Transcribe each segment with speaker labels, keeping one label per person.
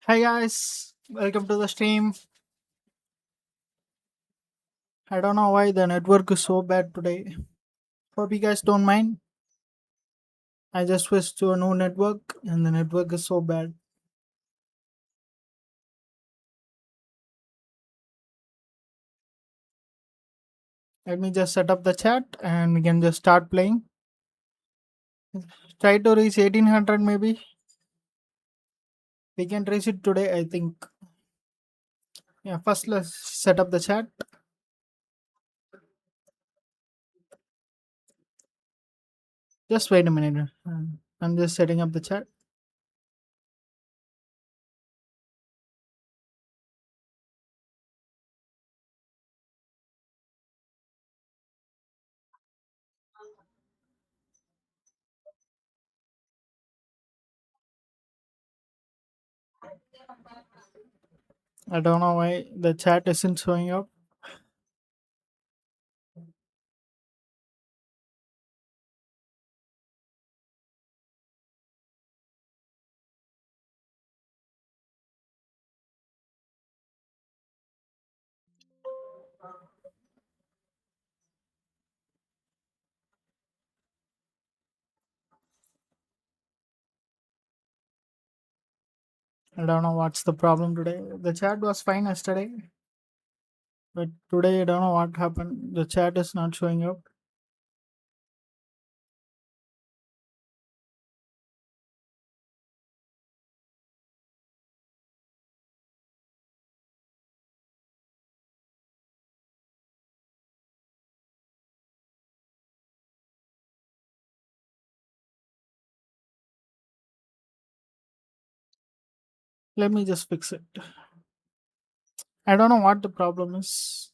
Speaker 1: Hi guys, welcome to the stream. I don't know why the network is so bad today. Hope you guys don't mind. I just switched to a new network and the network is so bad. Let me just set up the chat and we can just start playing. Try to reach 1800 maybe. We can reach it today, I think. Yeah, first let's set up the chat. Just wait a minute. I'm just setting up the chat. I don't know why the chat isn't showing up. I don't know what's the problem today. The chat was fine yesterday, but today I don't know what happened. The chat is not showing up. Let me just fix it. I don't know what the problem is.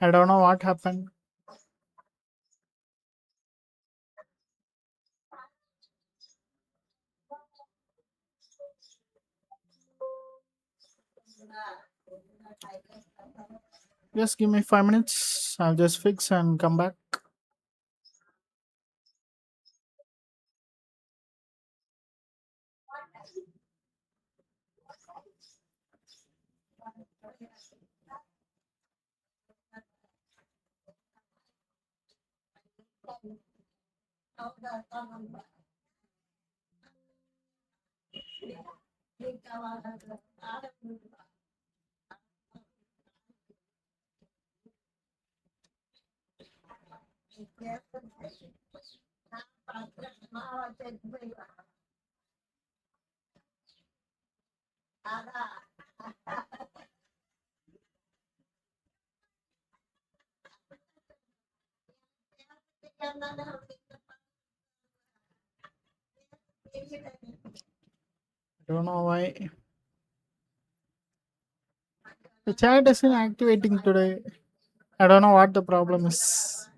Speaker 1: I don't know what happened. Just give me 5 minutes. I'll just fix and come back. I don't know why. The chat isn't activating today. I don't know what the problem is.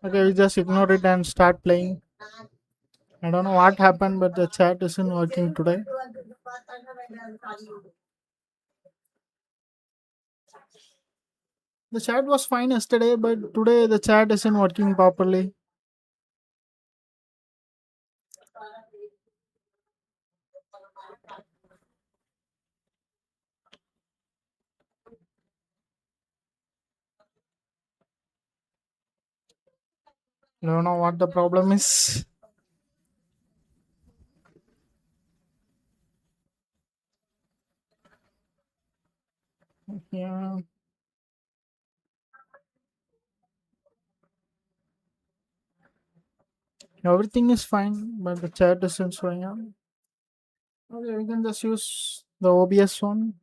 Speaker 1: Okay, we just ignore it and start playing. I don't know what happened, but the chat isn't working today. The chat was fine yesterday, but today the chat isn't working properly. I don't know what the problem is. Yeah, everything is fine, but the chat isn't showing up. Okay, we can just use the OBS one.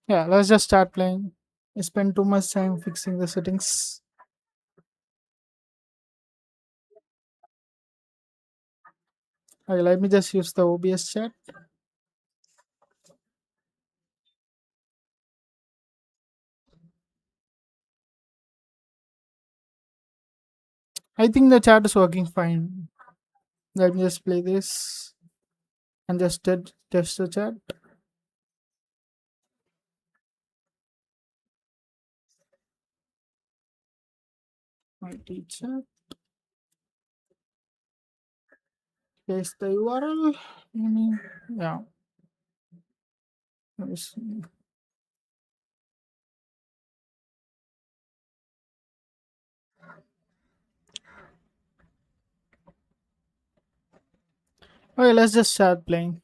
Speaker 1: Yeah, let's just start playing. I spent too much time fixing the settings. Okay, let me just use the OBS chat. I think the chat is working fine. Let me just play this and just test the chat. My teacher. Paste the URL. Yeah. Let me see. Okay, let's just start playing.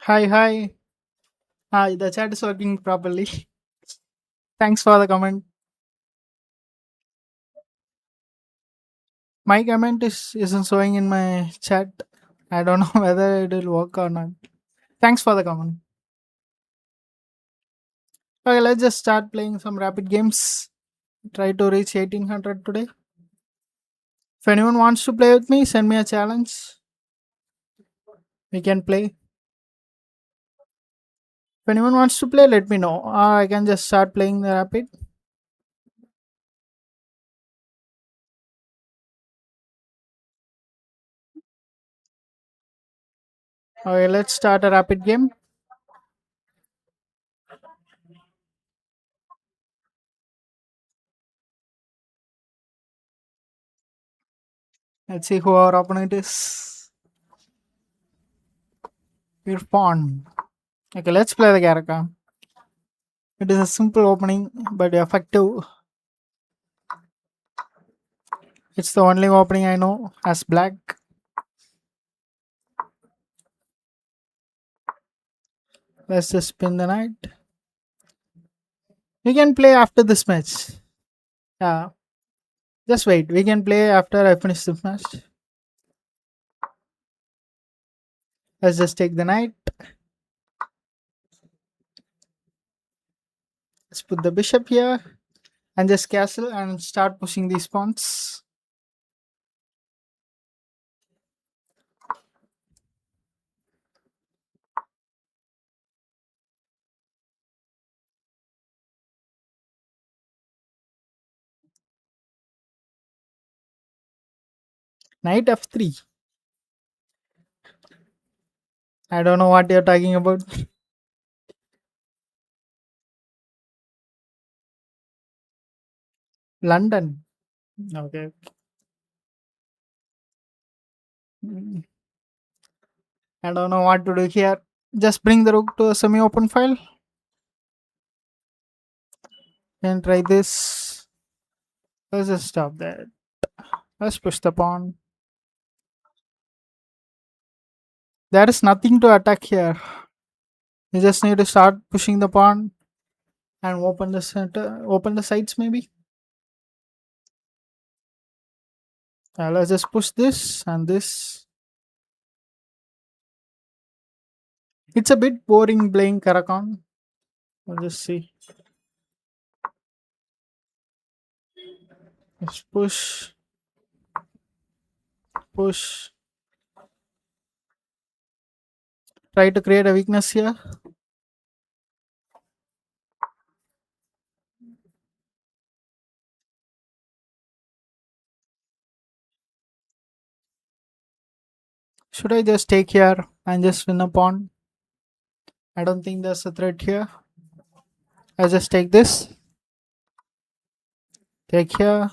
Speaker 1: Hi, hi. Hi, the chat is working properly. Thanks for the comment. My comment isn't showing in my chat. I don't know whether it will work or not. Thanks for the comment. Okay, let's just start playing some rapid games. Try to reach 1800 today. If anyone wants to play with me, send me a challenge. We can play. If anyone wants to play, let me know. Or I can just start playing the rapid. Okay, let's start a rapid game. Let's see who our opponent is. Irfan. Okay, let's play the character. It is a simple opening but effective. It's the only opening I know as black. Let's just spin the knight. We can play after this match. Yeah, just wait. We can play after I finish this match. Let's just take the knight. Let's put the bishop here and just castle and start pushing these pawns. Knight f3. I don't know what you're talking about. London. Okay. Mm, I don't know what to do here. Just bring the rook to a semi-open file and try this. Let's just stop that. Let's push the pawn. There is nothing to attack here. You just need to start pushing the pawn and open the center, open the sides maybe. Let's just push this and this. It's a bit boring playing Karakon. We'll just see. Let's push, push. Try to create a weakness here. Should I just take here and just win a pawn? I don't think there's a threat here. I just take this. Take here.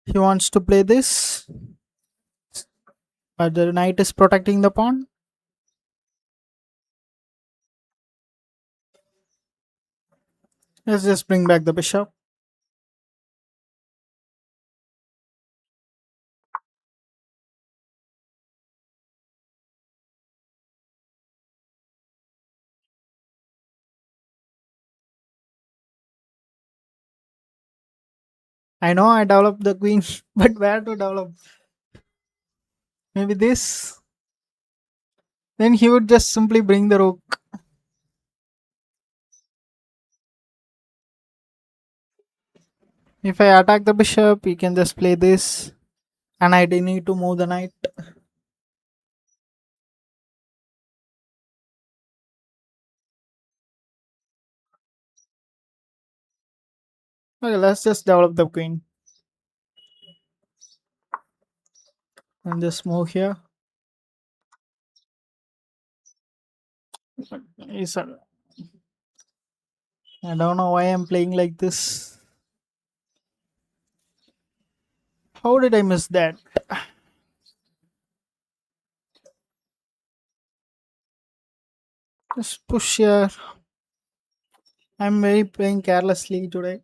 Speaker 1: He wants to play this, but the knight is protecting the pawn. Let's just bring back the bishop. I know I developed the queen, but where to develop? Maybe this. Then he would just simply bring the rook. If I attack the bishop, he can just play this, and I didn't need to move the knight. Okay, let's just develop the queen and just move here. Is I don't know why I'm playing like this. How did I miss that? Just push here. I'm very playing carelessly today.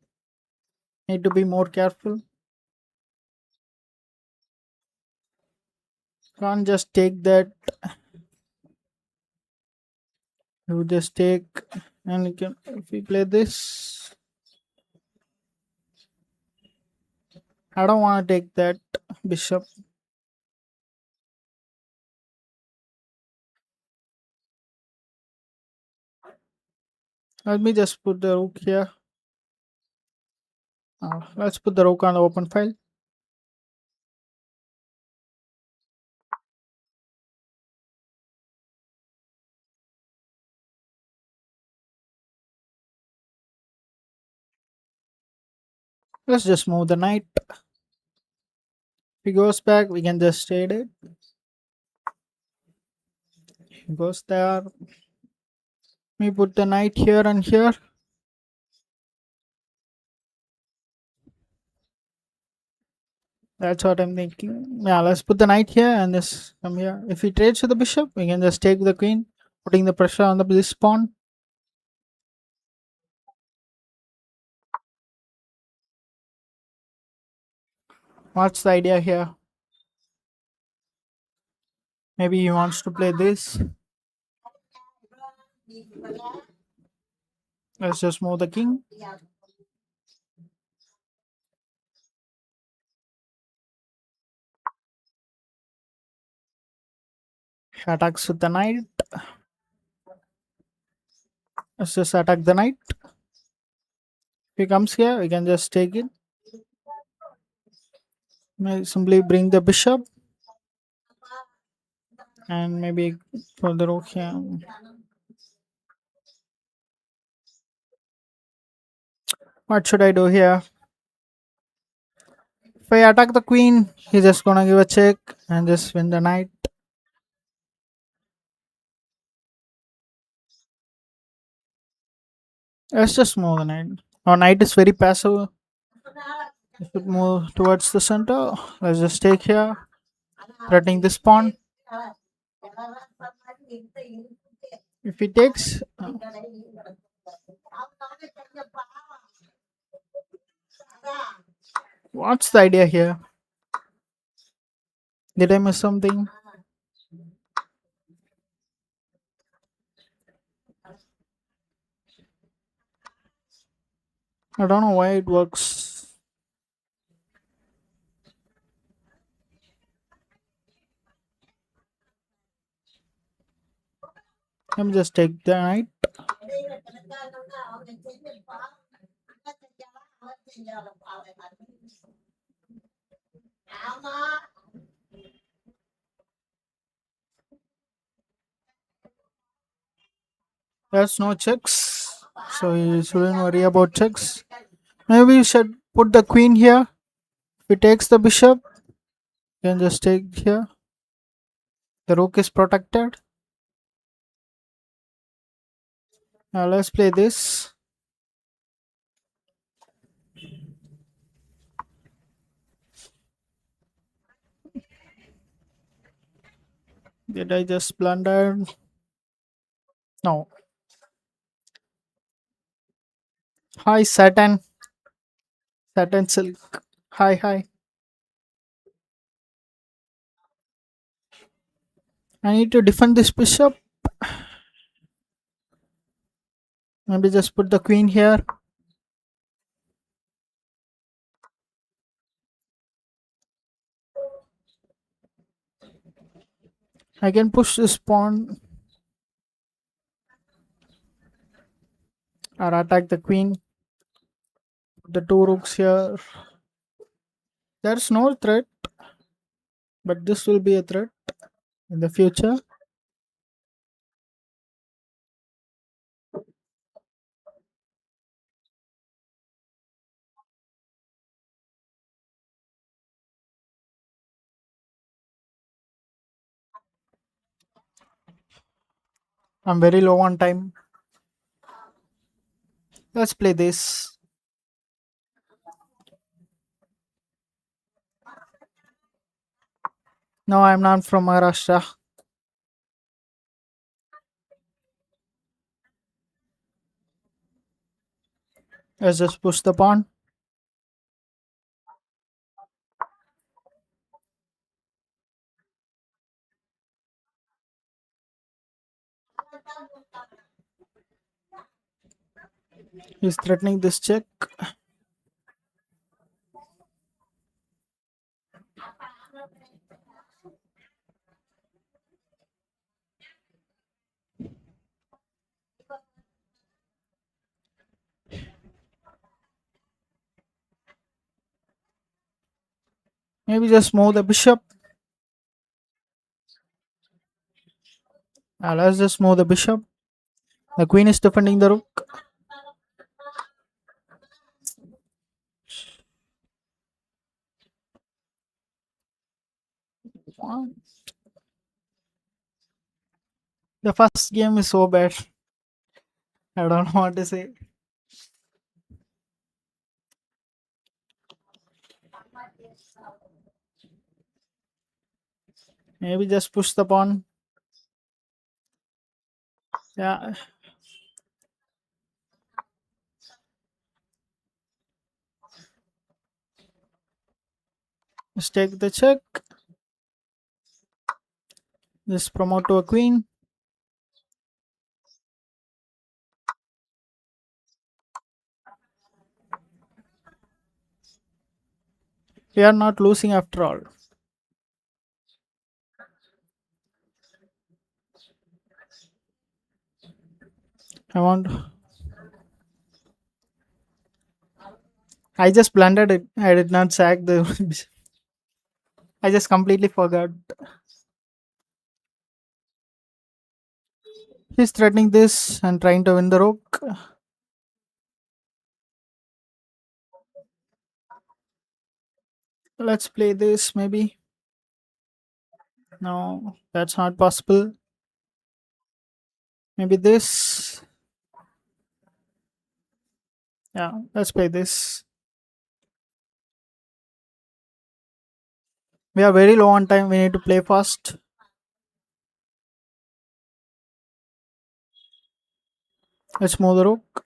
Speaker 1: Need to be more careful. Can't just take that. You just take, and you can, if we play this, I don't want to take that bishop. Let me just put the rook here. Let's put the rook on the open file. Let's just move the knight. If he goes back, we can just trade it. He goes there. We put the knight here and here. That's what I'm thinking. Yeah, let's put the knight here and just come here. If he trades with the bishop, we can just take the queen, putting the pressure on this pawn. What's the idea here? Maybe he wants to play this. Let's just move the king. He attacks with the knight. Let's just attack the knight. If he comes here, we can just take it. May simply bring the bishop and maybe for the rook here. What should I do here? If I attack the queen, he's just gonna give a check and just win the knight. Let's just move the knight. Our knight is very passive. We should move towards the center. Let's just take here, threatening this pawn. If he takes, what's the idea here? Did I miss something? I don't know why it works. Let me just take the knight. There's no checks, so you shouldn't worry about checks. Maybe you should put the queen here. If he takes the bishop, you can just take here. The rook is protected. Now let's play this. Did I just blunder? No. Hi, Saturn. Saturn Silk. Hi, hi. I need to defend this bishop. Maybe just put the queen here. I can push this pawn or attack the queen. The two rooks here. There's no threat, but this will be a threat in the future. I'm very low on time. Let's play this. No, I'm not from Maharashtra. Let's just push the pawn. He's threatening this check. Maybe just move the bishop. Let's just move the bishop. The queen is defending the rook. The first game is so bad. I don't know what to say. Maybe just push the pawn. Yeah, just take the check. Just promote to a queen. We are not losing after all. I want. I just blundered it. I did not sack the. I just completely forgot. He's threatening this and trying to win the rook. Let's play this maybe. No, that's not possible. Maybe this. Yeah, let's play this. We are very low on time. We need to play fast. Let's move the rook.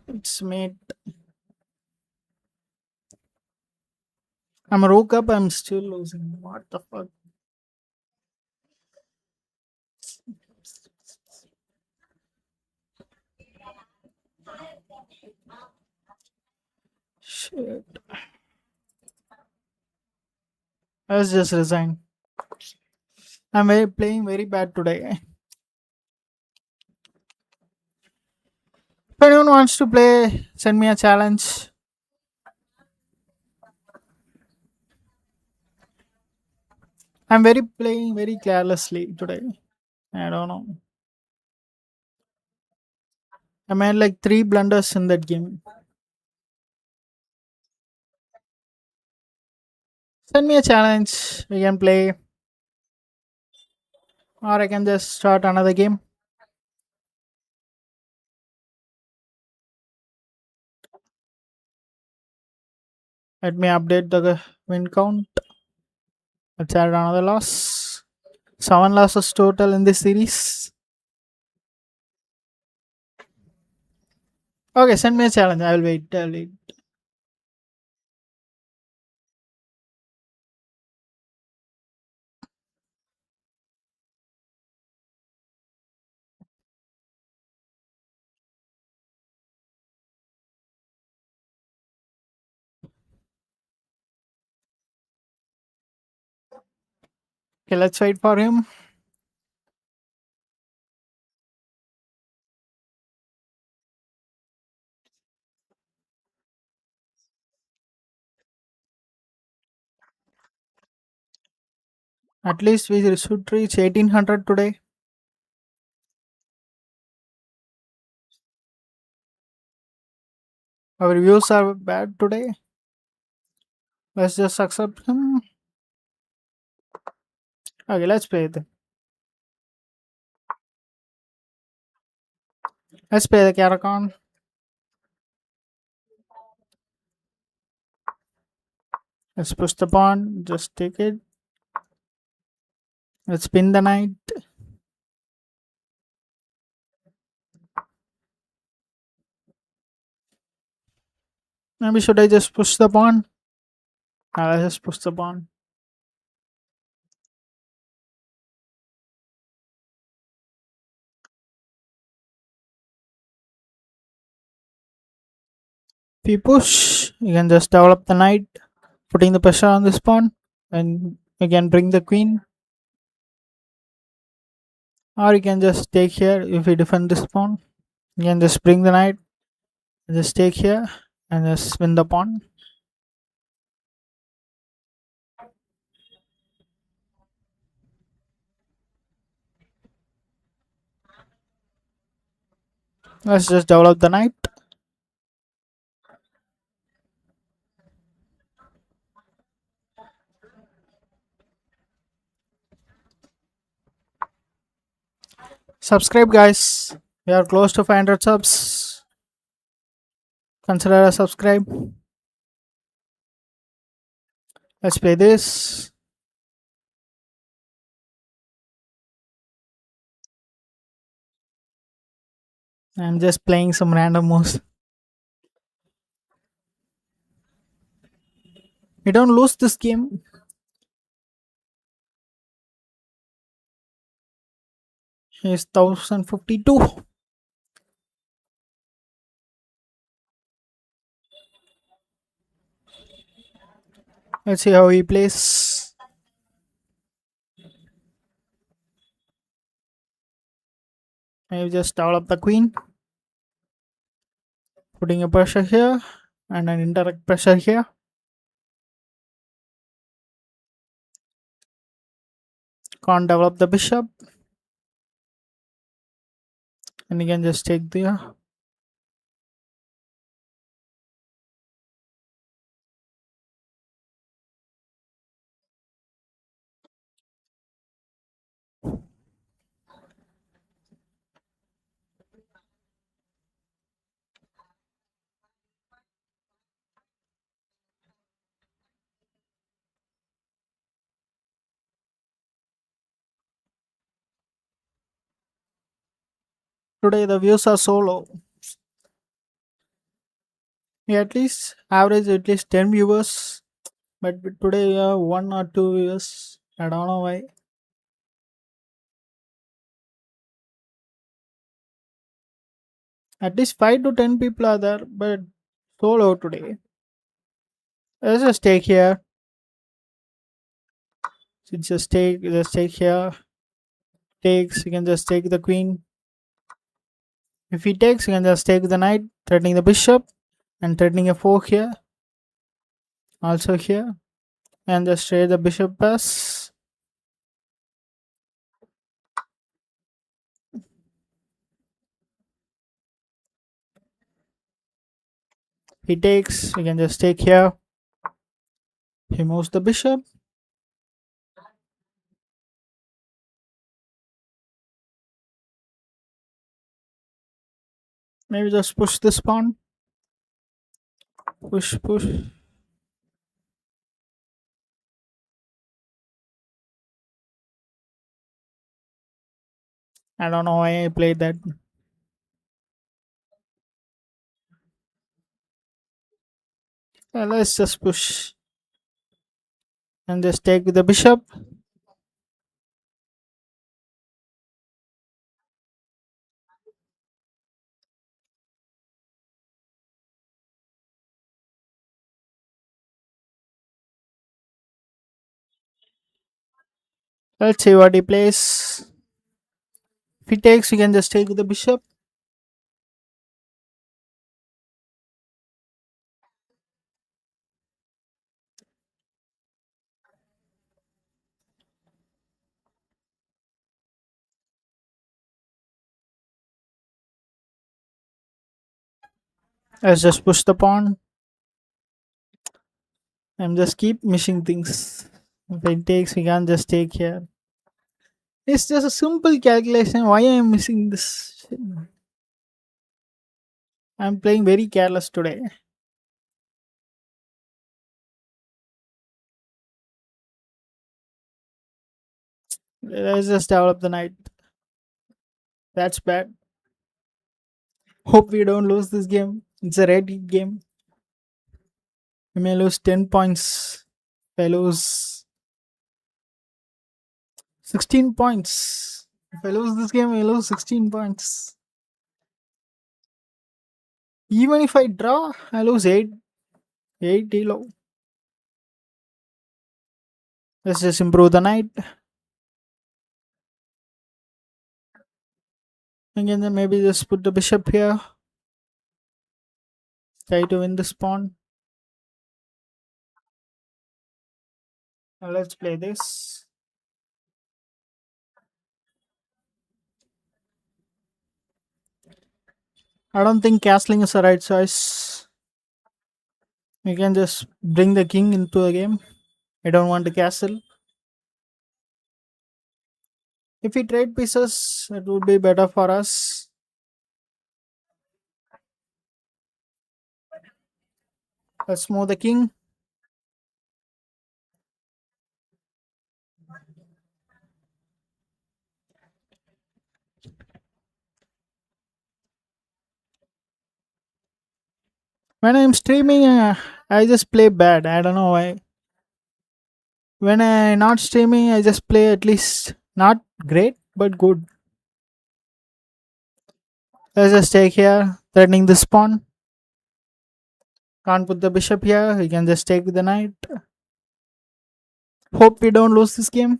Speaker 1: It's mate. I'm a rook up. I'm still losing. What the fuck? Shit. Let's just resign. Playing very bad today. If anyone wants to play, send me a challenge. I'm very playing very carelessly today. I don't know. I made like three blunders in that game. Send me a challenge. We can play. Or I can just start another game. Let me update the win count. Let's add another loss. 7 losses total in this series. Okay, send me a challenge. I'll wait. I'll wait. Okay, let's wait for him. At least we should reach 1800 today. Our views are bad today. Let's just accept him. Okay, let's play it. Let's play the Karakon. Let's push the pawn. Just take it. Let's spin the knight. Maybe should I just push the pawn? Let's just push the pawn. If you push, you can just develop the knight, putting the pressure on this pawn, and you can bring the queen. Or you can just take here if you defend this pawn. You can just bring the knight, just take here, and just win the pawn. Let's just develop the knight. Subscribe, guys. We are close to 500 subs. Consider a subscribe. Let's play this. I'm just playing some random moves. We don't lose this game. He's 1052. Let's see how he plays. Maybe just develop the queen, putting a pressure here and an indirect pressure here. Can't develop the bishop, and you can just take the. Today the views are so low. We at least average at least 10 viewers, but today we have 1 or 2 viewers. I don't know why. At least 5 to 10 people are there, but so low today. Let's just take here. So just take here. Takes, you can just take the queen. If he takes, you can just take the knight, threatening the bishop, and threatening a fork here. Also here. And just trade the bishop pass. He takes, you can just take here. He moves the bishop. Maybe just push this pawn. Push, push. I don't know why I played that. Let's just push and just take with the bishop. Let's see what he plays. If he takes, we can just take with the bishop. Let's just push the pawn. I'm just keep missing things. If it takes, we can just take here. It's just a simple calculation. Why I am missing this? I'm playing very careless today. Let's just develop the knight. That's bad. Hope we don't lose this game. It's a red heat game. We may lose 10 points. If I lose 16 points. If I lose this game, I lose 16 points. Even if I draw, I lose 8. 8 ELO. Let's just improve the knight. Again, then maybe just put the bishop here. Try to win this pawn. Now let's play this. I don't think castling is the right choice. We can just bring the king into the game. I don't want to castle. If we trade pieces, it would be better for us. Let's move the king. When I'm streaming, I just play bad. I don't know why. When I'm not streaming, I just play at least not great, but good. Let's just take here, threatening this pawn. Can't put the bishop here. We can just take with the knight. Hope we don't lose this game.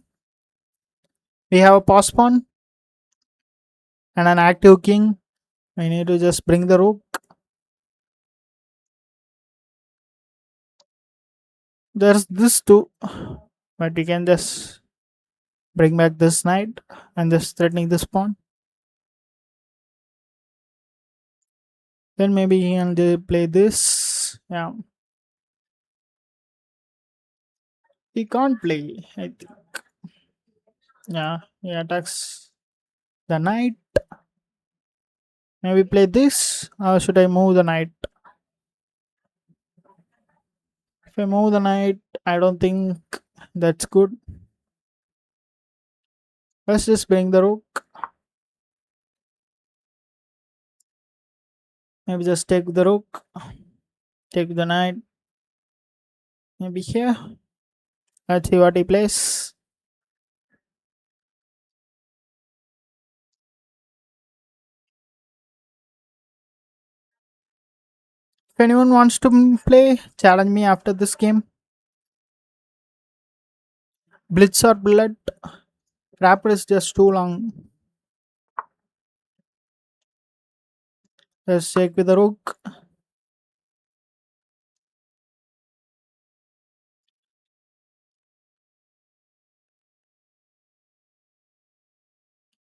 Speaker 1: We have a pass pawn and an active king. I need to just bring the rook. There's this too, but we can just bring back this knight and just threatening this pawn. Then maybe he can play this. Yeah, he can't play. I think. Yeah, he attacks the knight. Maybe play this, or should I move the knight? If I move the knight, I don't think that's good. Let's just bring the rook. Maybe just take the rook. Take the knight. Maybe here. Let's see what he plays. If anyone wants to play, challenge me after this game. Blitz or bullet. Rapid is just too long. Let's take with the rook.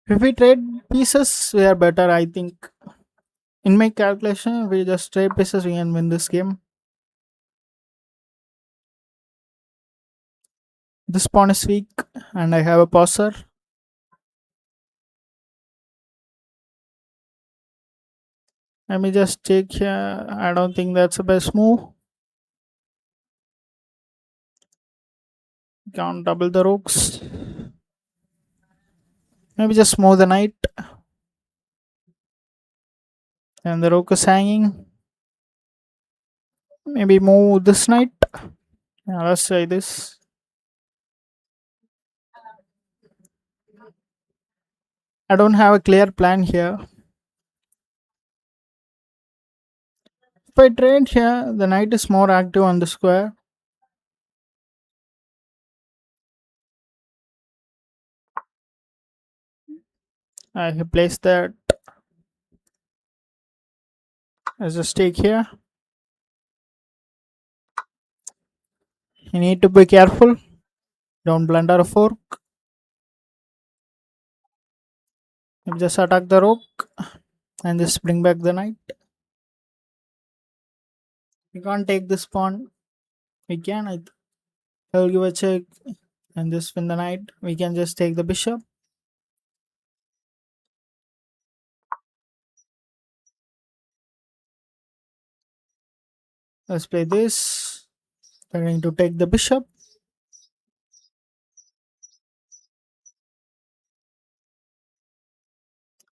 Speaker 1: If we trade pieces, we are better, I think. In my calculation, we just trade pieces, we can win this game. This pawn is weak, and I have a pauser. Let me just take here. I don't think that's the best move. Can't double the rooks. Maybe just move the knight. And the rook is hanging. Maybe move this knight. Yeah, let's try this. I don't have a clear plan here. If I trade here, the knight is more active on the square. I place that. Let's just take here. You need to be careful. Don't blunder a fork. You just attack the rook and just bring back the knight. We can't take this pawn. We can. I'll give a check and just win the knight. We can just take the bishop. Let's play this. Trying to take the bishop.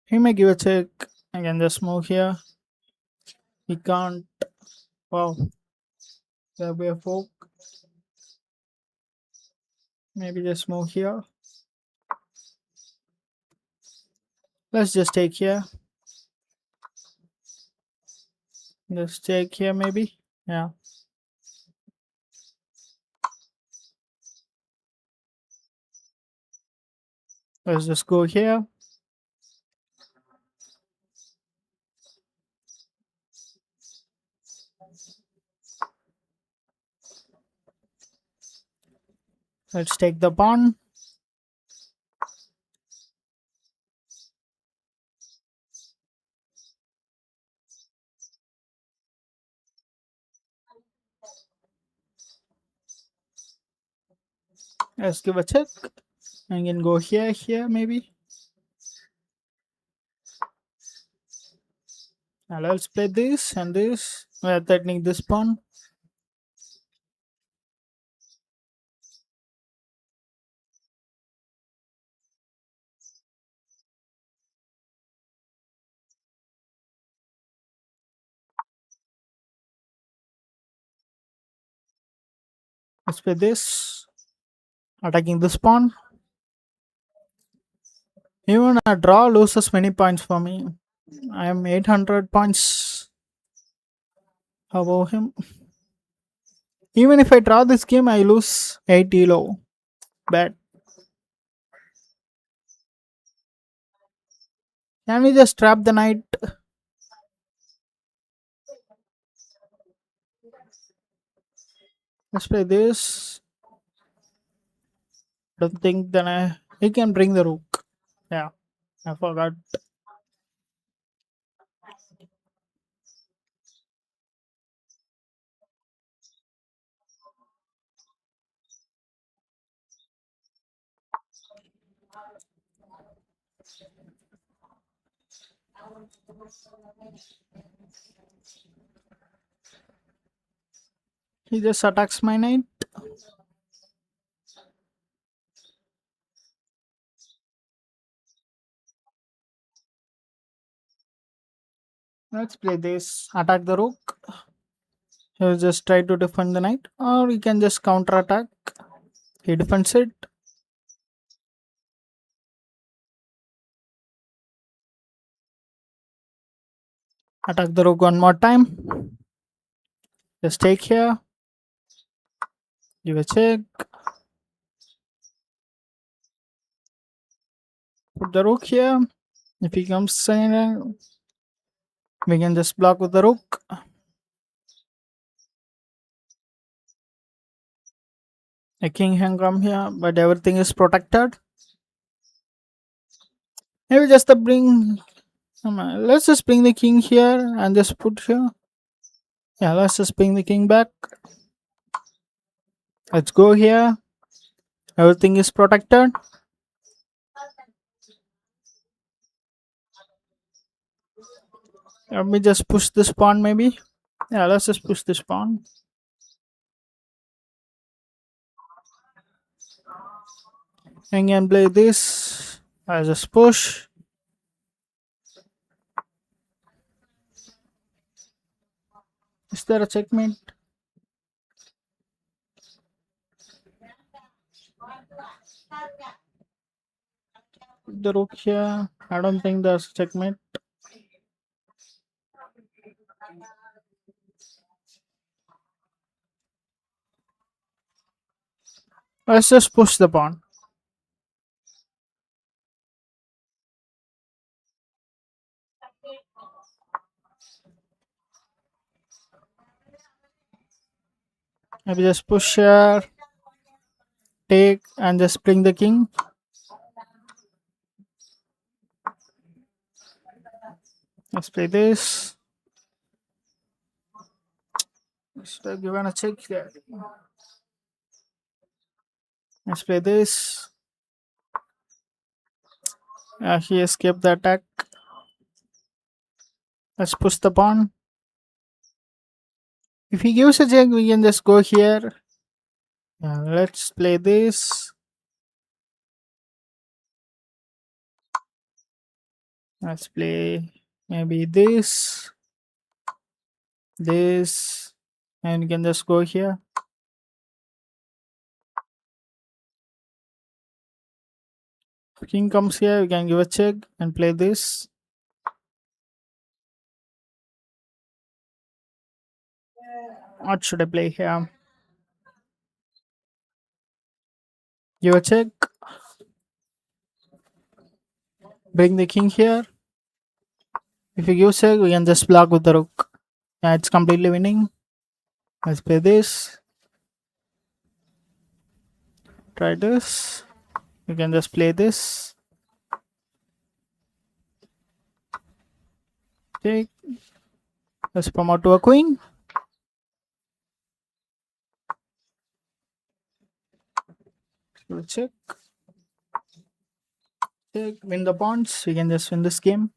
Speaker 1: He may give a check. I can just move here. He can't. Wow. There'll be a fork. Maybe just move here. Let's just take here. Just take here maybe. Yeah. Let's just go here. Let's take the pawn. Let's give a check. I can go here maybe. Now let's play this and this. We are threatening this pawn. Let's play this. Attacking this pawn. Even a draw loses many points for me. I am 800 points above him. Even if I draw this game, I lose 8 ELO. Bad. Can we just trap the knight? Let's play this. Don't think then he can bring the rook. Yeah, I forgot. He just attacks my knight. Let's play this. Attack the rook. He'll just try to defend the knight, or we can just counter attack. He defends it. Attack the rook one more time. Just take here. Give a check. Put the rook here. If he comes in, we can just block with the rook. A king can come here, but everything is protected. Maybe just the bring. Let's just bring the king here and just put here. Yeah, let's just bring the king back. Let's go here. Everything is protected. Let me just push this pawn maybe. Yeah, let's just push this pawn. And can play this. I just push. Is there a checkmate? The rook here. I don't think there's a checkmate. Let's just push the pawn. Maybe just push here, take, and just bring the king. Let's play this. Should have given a check there. Let's play this. He escaped the attack. Let's push the pawn. If he gives a check, we can just go here. Let's play this. Let's play maybe this, and we can just go here. If king comes here, we can give a check and play this. What should I play here? Give a check. Bring the king here. If you give check, we can just block with the rook. Yeah, it's completely winning. Let's play this. Try this. You can just play this. Take. Let's promote to a queen. We'll check. Take. Win the pawns. We can just win this game.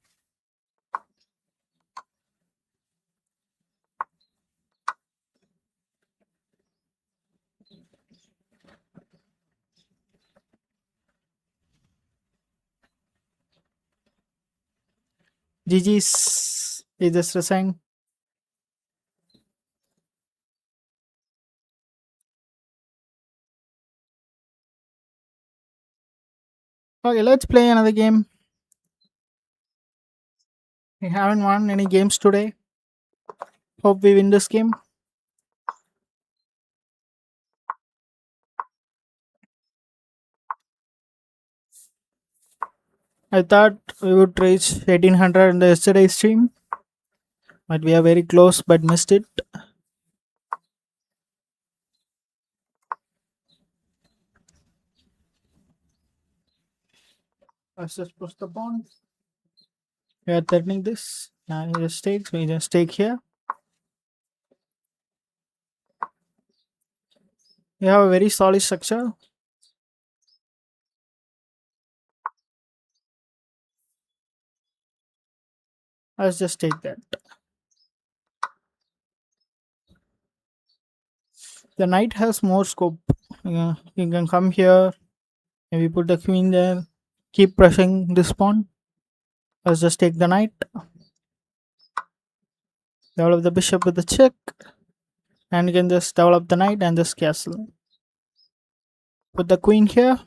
Speaker 1: GG's. He just resigned. Okay, let's play another game. We haven't won any games today. Hope we win this game. I thought we would reach 1800 in the yesterday's stream, but we are very close but missed it. Let's just push the pawn. We are threatening this. And he just takes. We just take here. We have a very solid structure. Let's just take that. The knight has more scope. You can come here. Maybe put the queen there. Keep pressing this pawn. Let's just take the knight. Develop the bishop with the check. And you can just develop the knight and just castle. Put the queen here.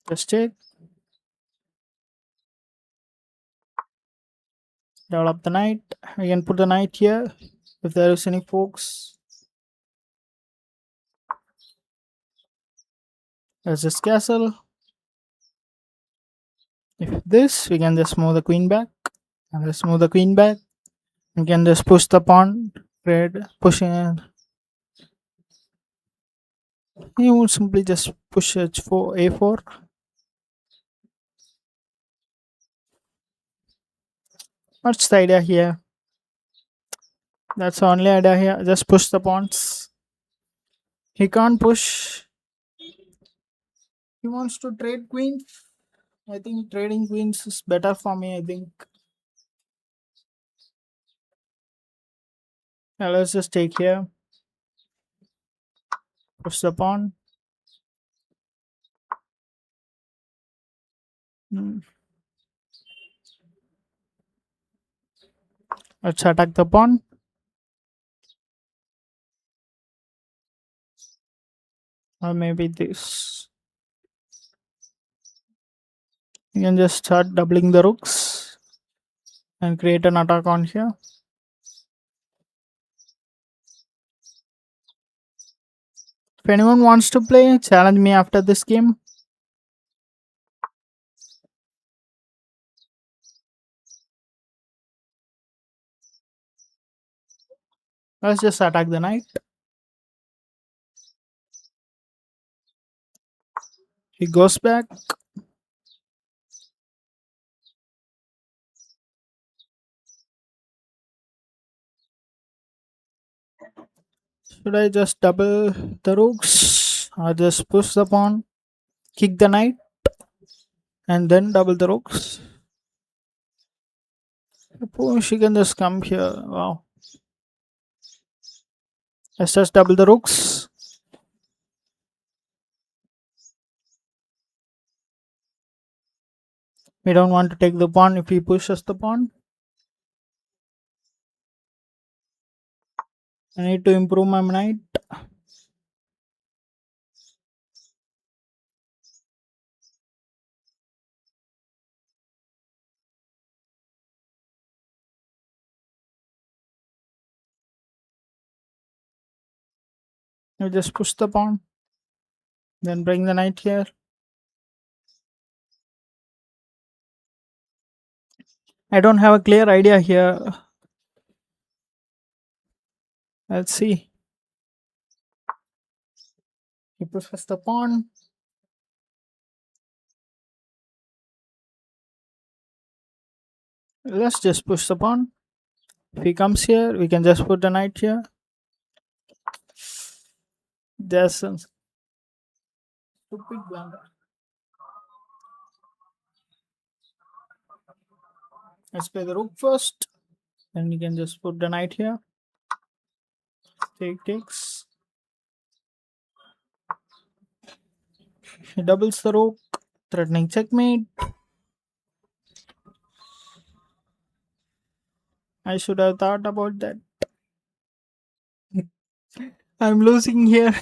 Speaker 1: Just take. Develop the knight. We can put the knight here if there is any forks. Let's just castle. If this, we can just move the queen back. And let's move the queen back. We can just push the pawn. Red, push in. You will simply just push h4, a4. What's the idea here? That's the only idea here. Just push the pawns. He can't push. He wants to trade queens. I think trading queens is better for me, I think. Now let's just take here. Push the pawn. Hmm. Let's attack the pawn. Or maybe this. You can just start doubling the rooks and create an attack on here. If anyone wants to play, challenge me after this game. Let's just attack the knight. He goes back. Should I just double the rooks or just push the pawn, kick the knight, and then double the rooks? Push, you can just come here. Wow. Let's just double the rooks. We don't want to take the pawn if he pushes the pawn. I need to improve my knight. You just push the pawn. Then bring the knight here. I don't have a clear idea here. Let's see. He pushes the pawn. Let's just push the pawn. If he comes here, we can just put the knight here. There's some stupid blunder. Let's play the rook first. Then we can just put the knight here. Take takes. He doubles the rook, threatening checkmate. I should have thought about that. I'm losing here.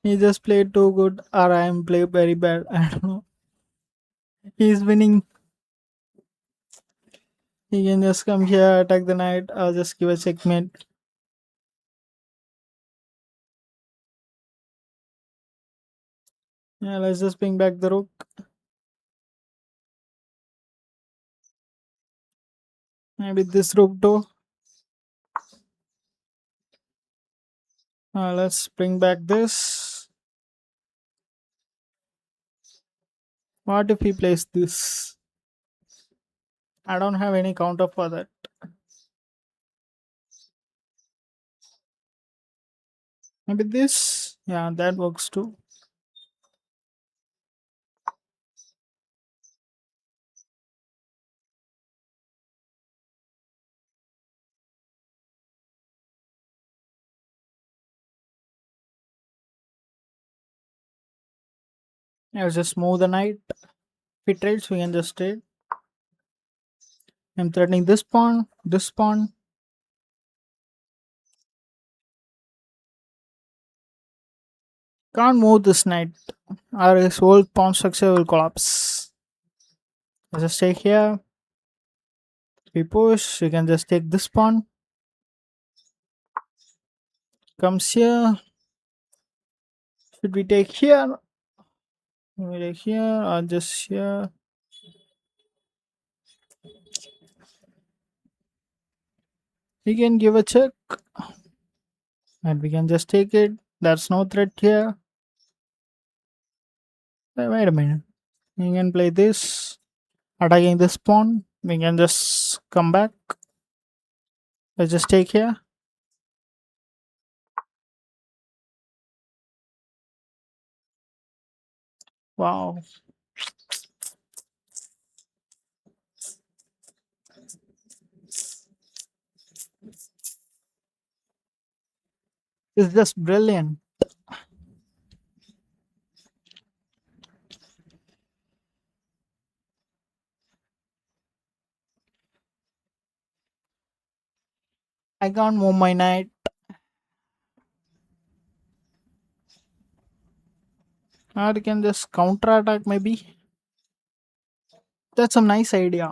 Speaker 1: He just played too good, or I am playing very bad. I don't know. He's winning. He can just come here, attack the knight, or just give a checkmate. Yeah, let's just bring back the rook. Maybe this rook too. Let's bring back this. What if he plays this? I don't have any counter for that. Maybe this. Yeah, that works too. I'll just move the knight. If he trades, we can just trade. I'm threatening this pawn, this pawn. Can't move this knight, or his whole pawn structure will collapse. Let's just take here. If we push, we can just take this pawn. Comes here. Should we take here? We take here or just here? We can give a check. And we can just take it. There's no threat here. Wait a minute. We can play this. Attacking this pawn. We can just come back. Let's just take here. Wow. It's just brilliant. I can't move my knight. Or you can just counter attack maybe. That's a nice idea.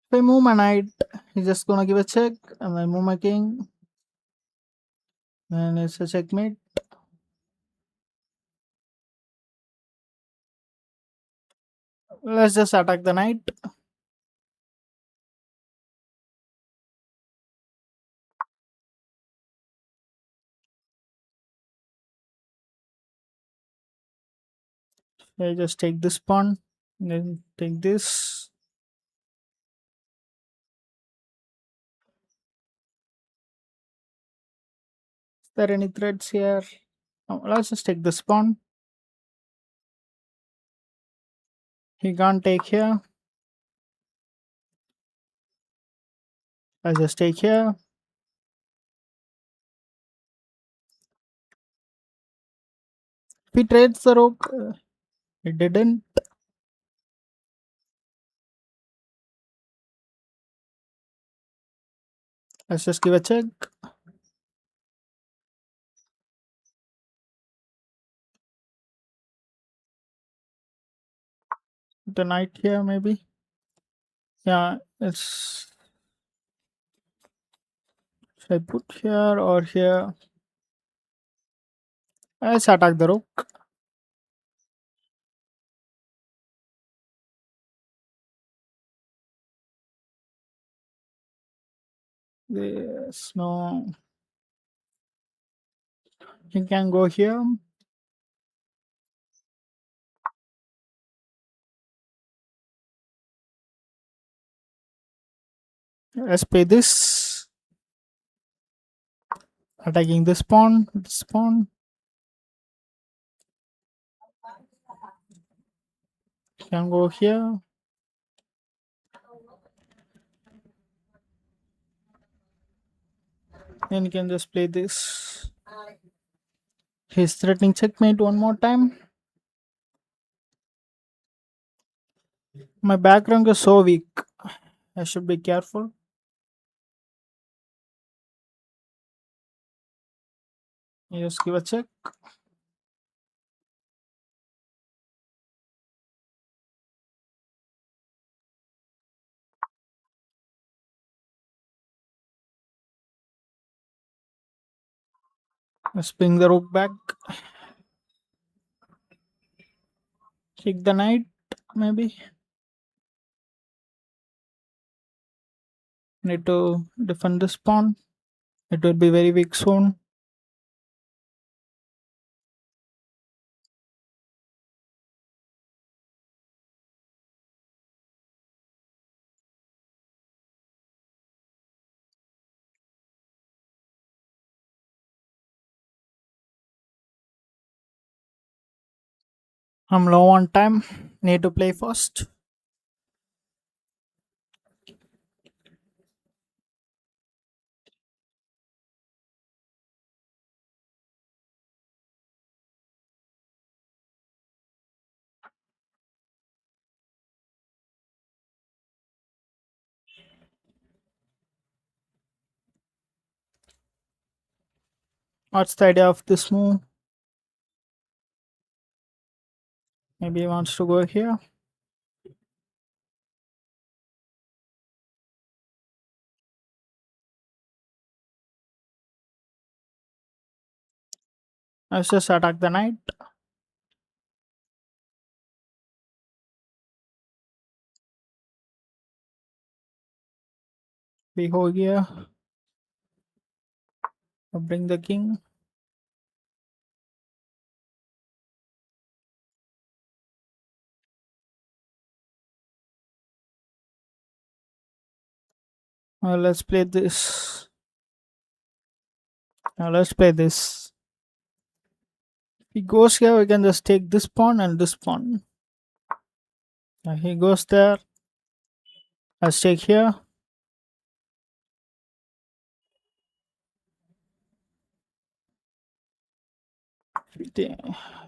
Speaker 1: If I move my knight, he's just gonna give a check. And I move my king. And it's a checkmate. Let's just attack the knight. I just take this pawn. Then take this. Is there any threats here? No, let's just take this pawn. He can't take here. I just take here. If he trades the rook, he didn't. Let's just give a check. The knight here, maybe. Yeah, it's. Should I put here or here? Let's attack the rook. Yes, no. You can go here. Let's play this. Attacking this pawn. This pawn. Can go here. Then you can just play this. He's threatening checkmate one more time. My background is so weak. I should be careful. Just give a check. Let's bring the rook back. Kick the knight, maybe. Need to defend this pawn. It will be very weak soon. I'm low on time. Need to play first. What's the idea of this move? Maybe he wants to go here. Let's just attack the knight. We go here. Bring the king. Let's play this. Let's play this. He goes here, we can just take this pawn and this pawn. He goes there. Let's take here.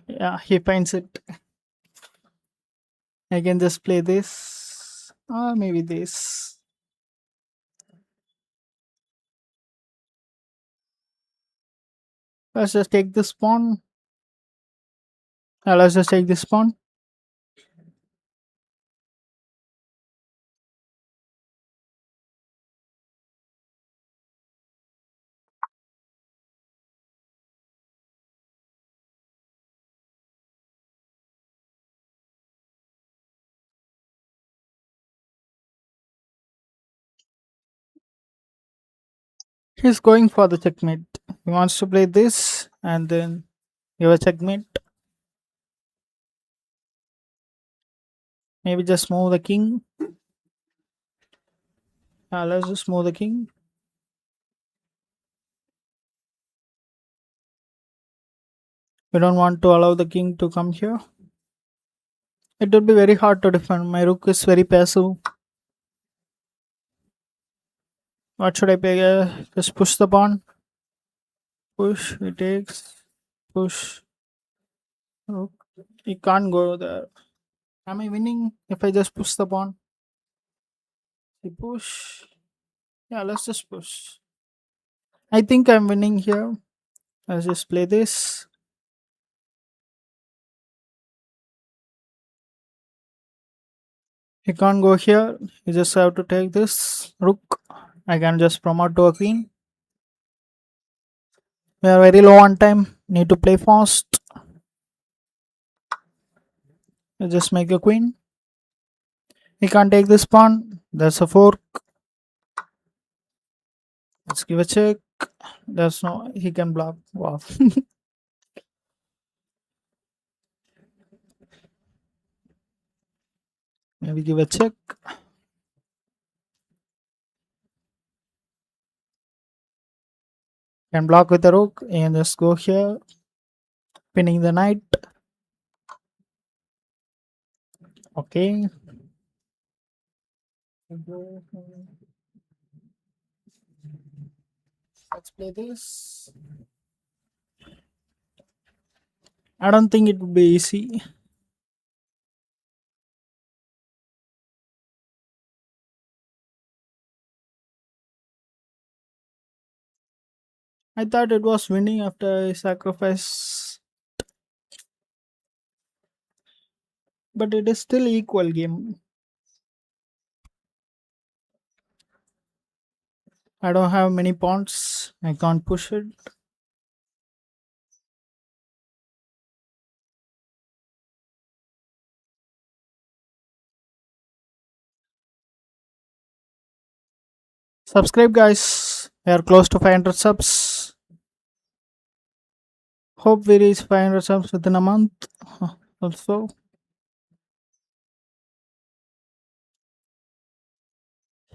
Speaker 1: Yeah, he finds it. I can just play this. Or maybe this. Let's just take this pawn. Let's just take this pawn. He's going for the checkmate. He wants to play this and then give a checkmate. Maybe just move the king. Let's just move the king. We don't want to allow the king to come here. It would be very hard to defend. My rook is very passive. What should I play? Just push the pawn. Push. He takes. Push. Rook. He can't go there. Am I winning if I just push the pawn? He push. Yeah, let's just push. I think I'm winning here. Let's just play this. He can't go here. You just have to take this rook. I can just promote to a queen. We are very low on time. Need to play fast. You just make a queen. He can't take this pawn. That's a fork. Let's give a check. There's no. He can block. Wow. Maybe give a check. Can block with the rook and just go here. Pinning the knight. Okay. Let's play this. I don't think it would be easy. I thought it was winning after I sacrifice, but it is still equal game. I don't have many pawns. I can't push it. Subscribe, guys. We are close to 500 subs. Hope we reach 500 subs within a month. Also,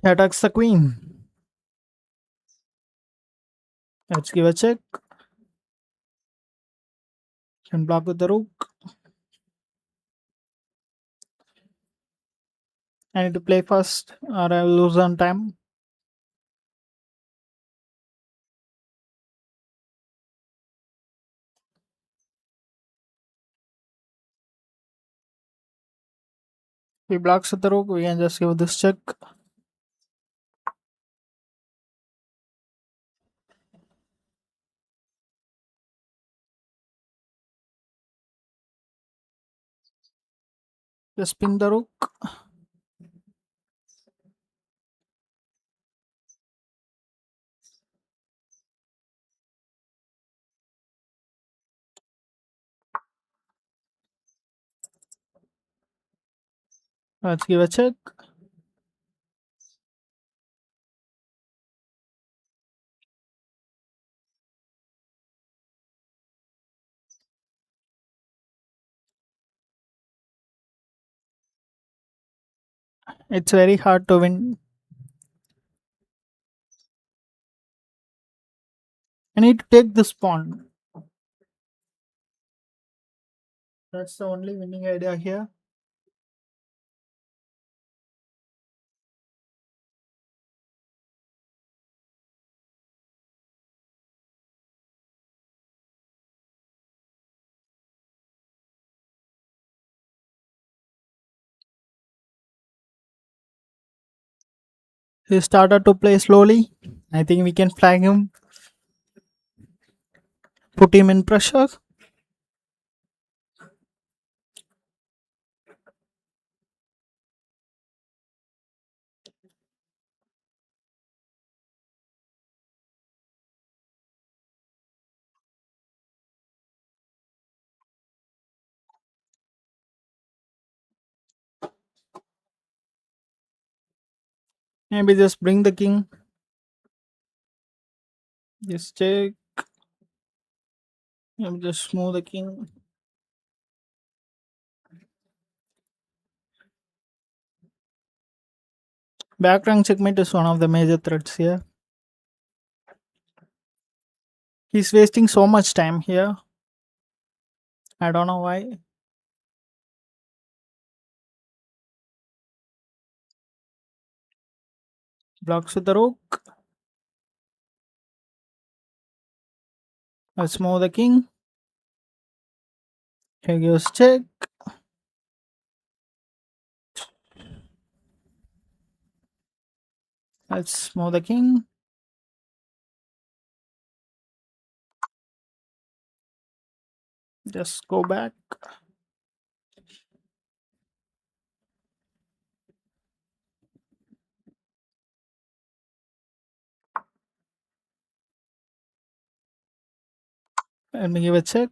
Speaker 1: he attacks the queen. Let's give a check. Can block with the rook. I need to play fast or I will lose on time. If he blocks with the rook, we can just give this check. Just pin the rook. Let's give a check. It's very hard to win. I need to take this pawn. That's the only winning idea here. He started to play slowly. I think we can flag him, put him in pressure. Maybe just bring the king. Just check. Maybe just move the king. Back rank checkmate is one of the major threats here. He's wasting so much time here. I don't know why. Blocks with the rook. Let's move the king. Here goes check. Let's move the king. Just go back. Let me give a check.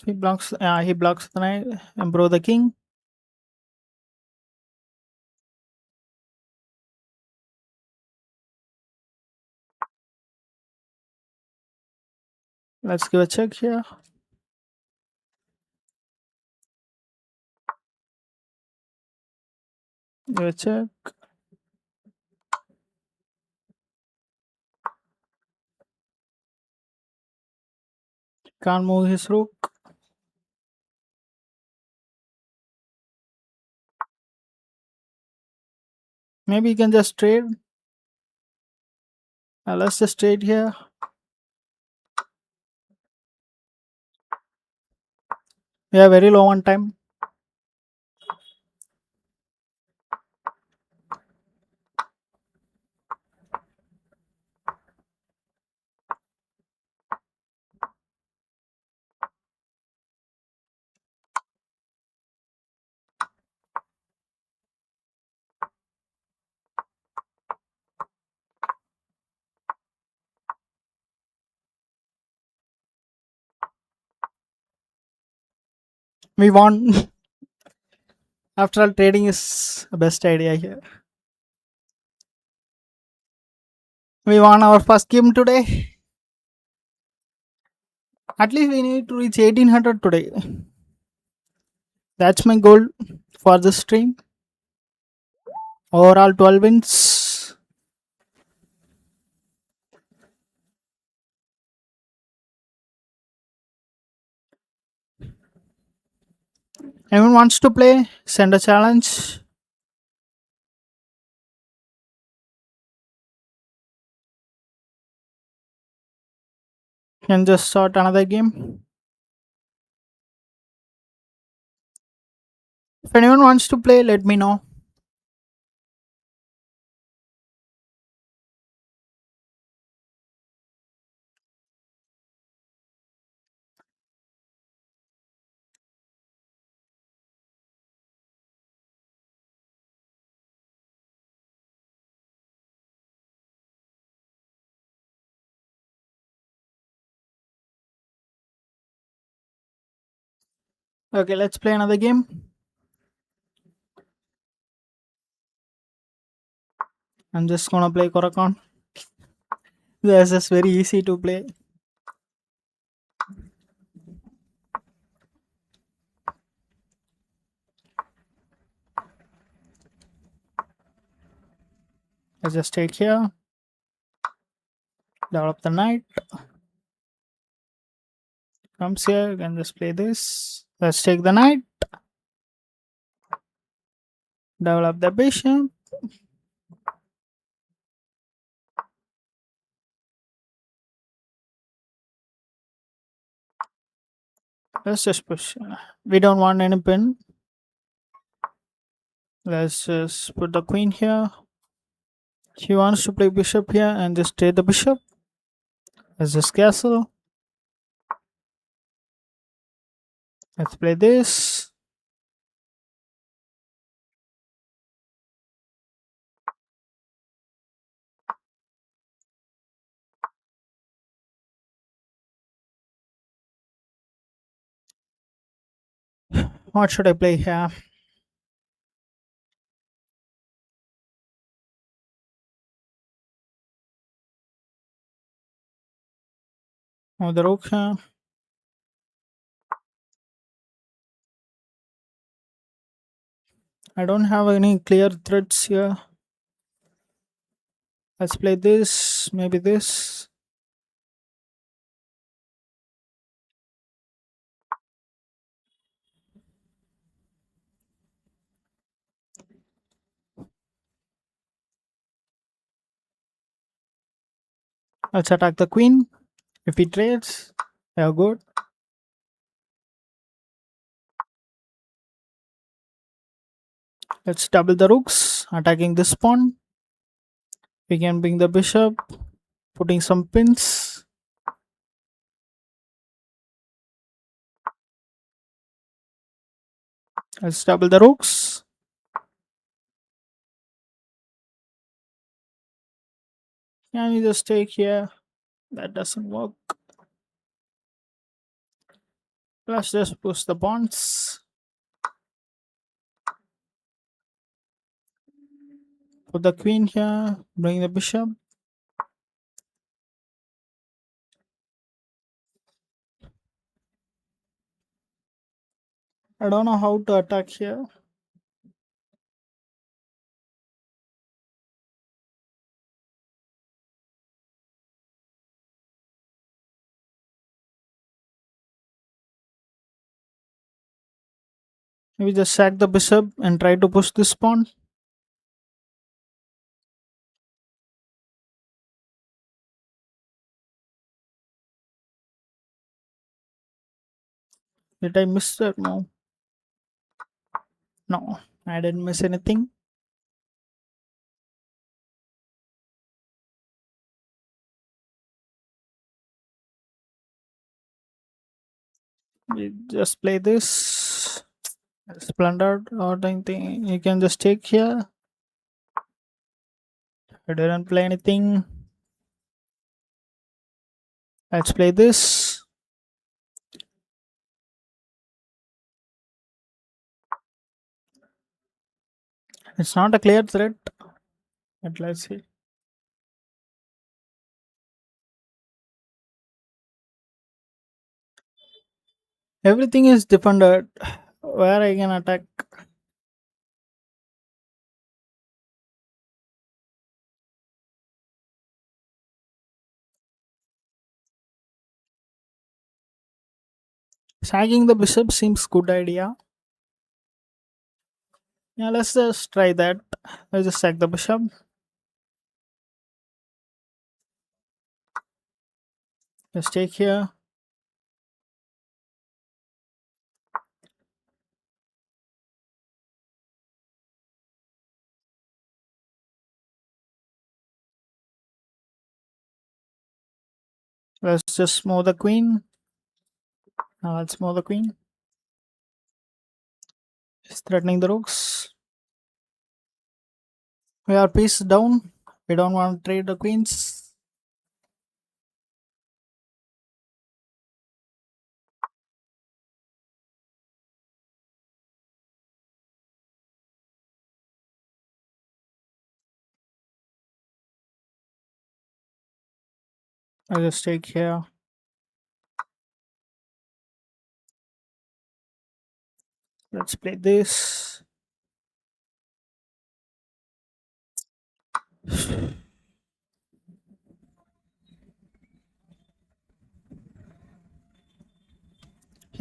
Speaker 1: He blocks the knight. Improve the king. Let's give a check here. Give a check. Can't move his rook. Maybe he can just trade. Let's just trade here. We are very low on time. We won. After all, trading is the best idea here. We won our first game today. At least we need to reach 1800 today. That's my goal for the stream. Overall 12 wins. Anyone wants to play? Send a challenge. Can just start another game. If anyone wants to play, let me know. Okay, let's play another game. I'm just gonna play Korakon. This is very easy to play. Let's just take here. Develop the knight. comes here, you can just play this. Let's take the knight, develop the bishop. Let's just push. We don't want any pin. Let's just put the queen here. She wants to play bishop here and just take the bishop. Let's just castle. Let's play this. What should I play here? Oh, the rook here. I don't have any clear threats here. Let's play this, maybe this. Let's attack the queen. If he trades, we are good. Let's double the rooks, attacking this pawn. We can bring the bishop, putting some pins. Let's double the rooks. Can you just take here? That doesn't work. Let's just push the pawns. Put the queen here, bring the bishop. I don't know how to attack here. Maybe just sack the bishop and try to push this pawn. Did I miss that? No. No, I didn't miss anything. We just play this. Splendid or anything you can just take here. I didn't play anything. Let's play this. It's not a clear threat, but let's see. Everything is defended. Where I can attack? Sacking the bishop seems good idea. Yeah, let's just try that. Let's just sack the bishop. Let's take here. Let's just move the queen. Now let's move the queen. It's threatening the rooks. We are piece down. We don't want to trade the queens. I'll just take here. Let's play this.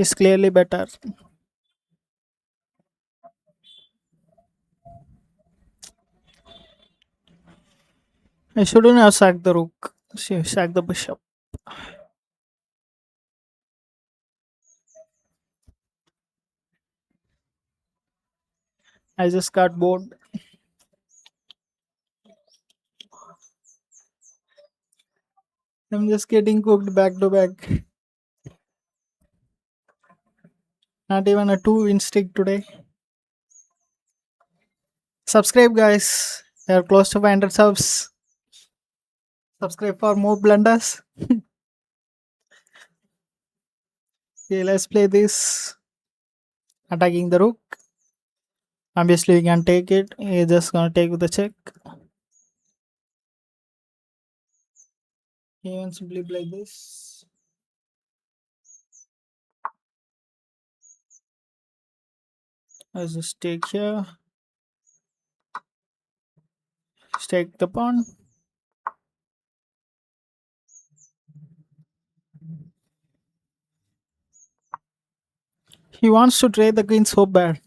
Speaker 1: He's clearly better. I shouldn't have sacked the rook. She sacked the bishop. I just got bored. I'm just getting cooked back to back. Not even a two win streak today. Subscribe, guys. We are close to 500 subs. Subscribe for more blunders. Okay, let's play this. Attacking the rook. Obviously, we can take it. He's just gonna take with the check. He even simply play this. Let's just take here. Take the pawn. He wants to trade the queen so bad.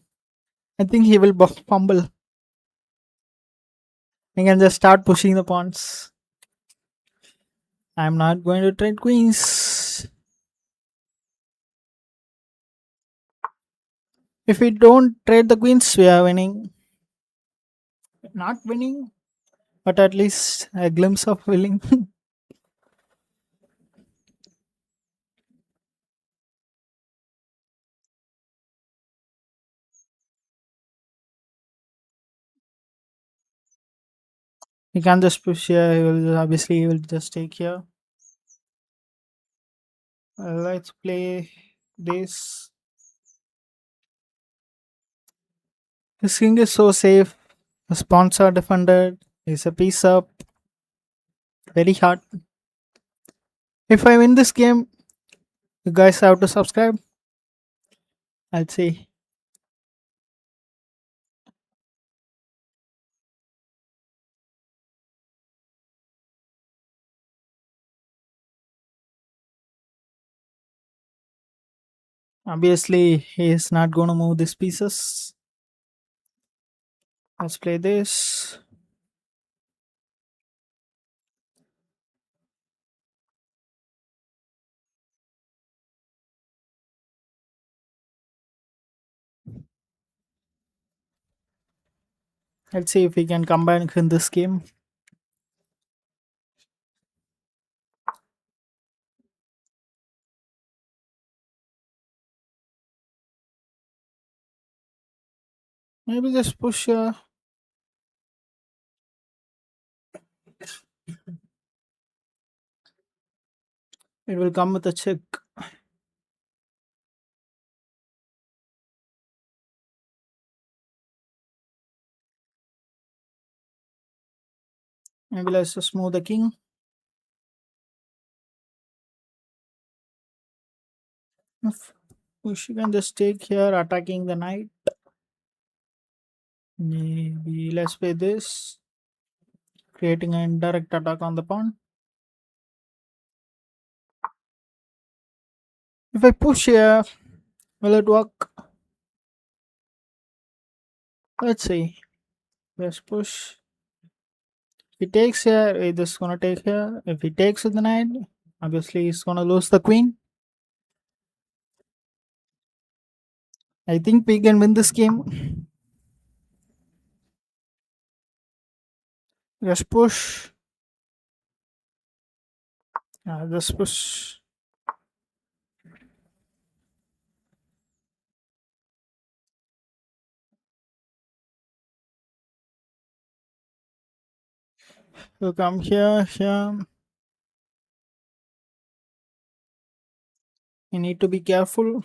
Speaker 1: I think he will fumble. We can just start pushing the pawns. I'm not going to trade queens. If we don't trade the queens, we are winning. Not winning, but at least a glimpse of winning. We can just push here. He will just take here. Let's play this. This king is so safe. The spawns are defended. It's a piece up. Very hard. If I win this game, you guys have to subscribe. I'll see. Obviously, he is not going to move these pieces. Let's play this. Let's see if we can come back in this game. Maybe just push. It will come with a check. Maybe let's just move the king. If push, you can just take here, attacking the knight. Maybe let's play this, creating an indirect attack on the pawn. If I push here, will it work? Let's see. Let's push. If he takes here, he's just gonna take here. If he takes with the knight, obviously he's gonna lose the queen. I think we can win this game. Just push. Just push. You come here, here. You need to be careful.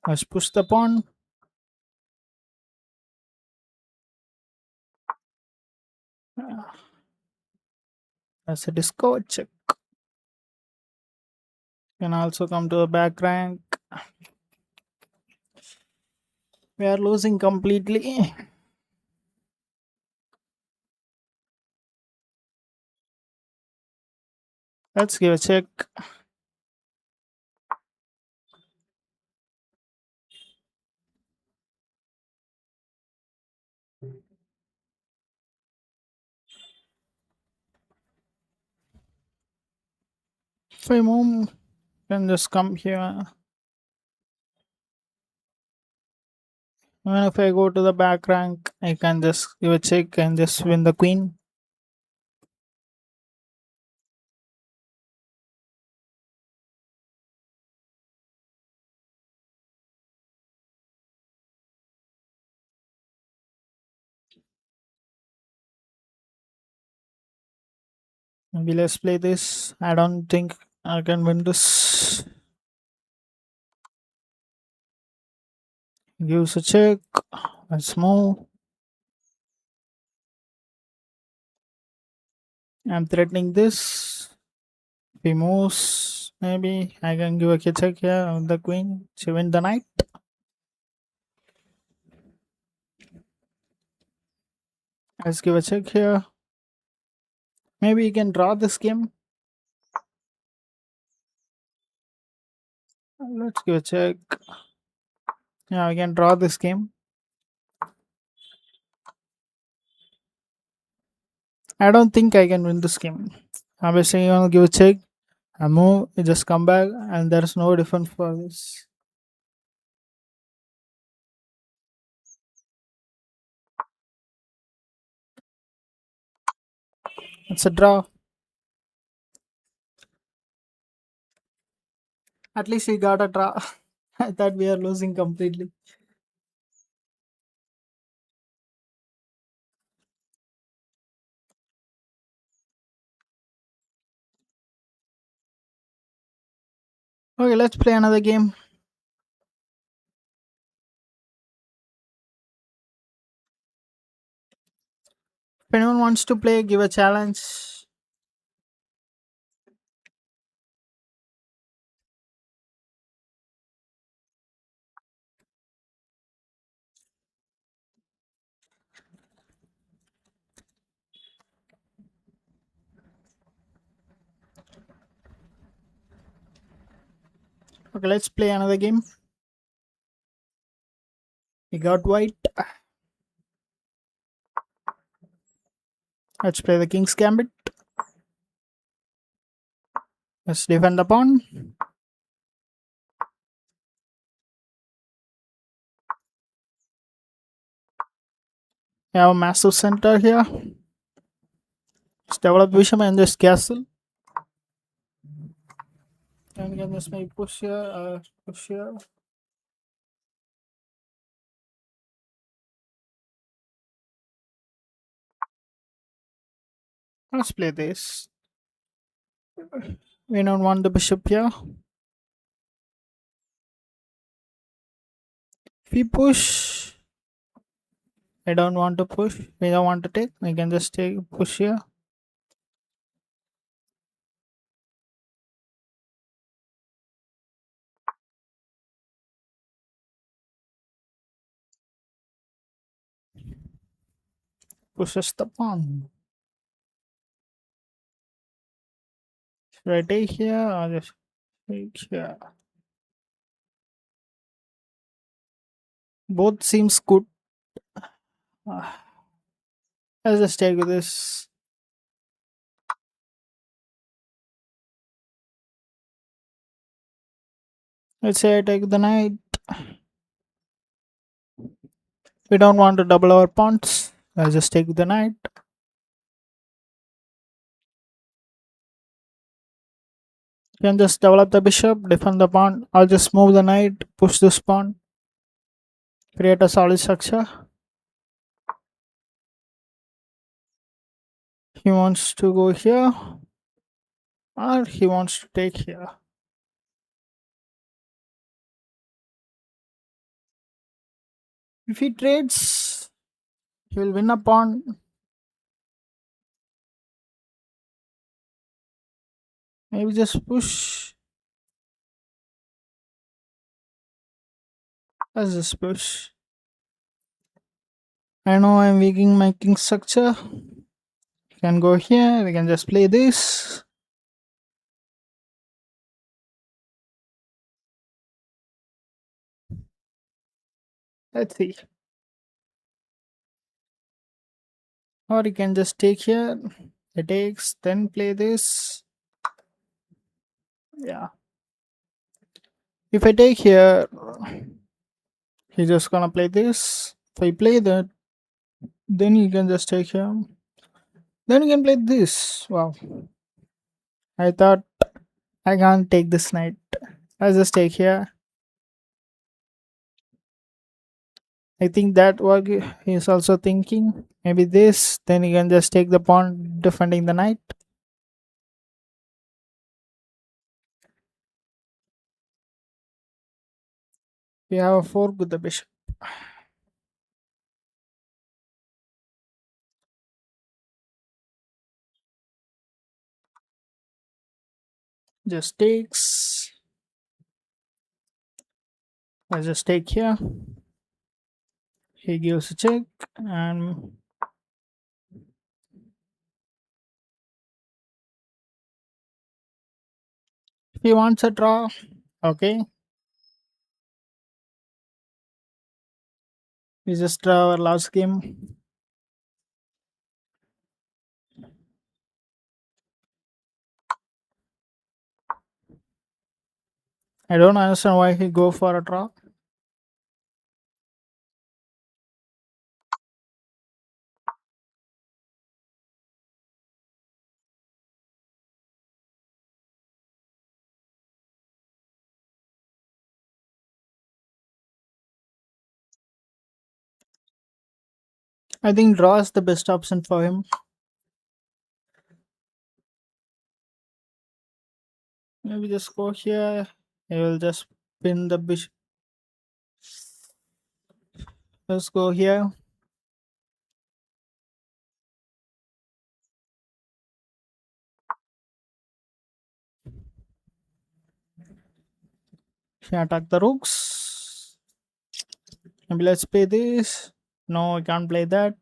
Speaker 1: Let's push the pawn. That's a discover check. Can also come to a back rank. We are losing completely. Let's give a check. If I move, can just come here. Even if I go to the back rank, I can just give a check and just win the queen. Maybe let's play this. I don't think I can win this. Gives a check. Let's move. I'm threatening this. If he moves, maybe I can give a check here on the queen. She win the knight. Let's give a check here. Maybe you can draw this game. Let's give a check. Yeah, we can draw this game. I don't think I can win this game. Obviously, you want to give a check. I move, you just come back, and there's no difference for this. It's a draw. At least we got a draw. I thought we are losing completely. Okay, let's play another game. If anyone wants to play, give a challenge. Okay, let's play another game. We got white. Let's play the King's Gambit. Let's defend the pawn. We have a massive center here. Let's develop bishop and this castle. And we can just maybe push here, push here. Let's play this. We don't want the bishop here. If we push, I don't want to push. We don't want to take. We can just take push here. Pushes the pawn. Should I take here or just take here? Both seems good. Ah, let's just take this. Let's say I take the knight. We don't want to double our pawns. Let's just take the knight. You can just develop the bishop, defend the pawn. I'll just move the knight, push this pawn, create a solid structure. He wants to go here, or he wants to take here. If he trades, he will win a pawn. Maybe just push. Let's just push. I know I'm weakening my king structure. We can go here. We can just play this. Let's see. Or you can just take here. It takes, then play this. Yeah. If I take here, he's just gonna play this. If I play that, then you can just take him. Then you can play this. Wow. I thought I can't take this knight. I'll just take here. I think that what he's also thinking. Maybe this. Then you can just take the pawn defending the knight. We have a fork with the bishop. Just takes. I just take here. He gives a check, and if he wants a draw, okay, we just draw our last game. I don't understand why he go for a draw. I think draw is the best option for him. Maybe just go here. He will just pin the bishop. Let's go here. He attack the rooks. Maybe let's play this. No, I can't play that.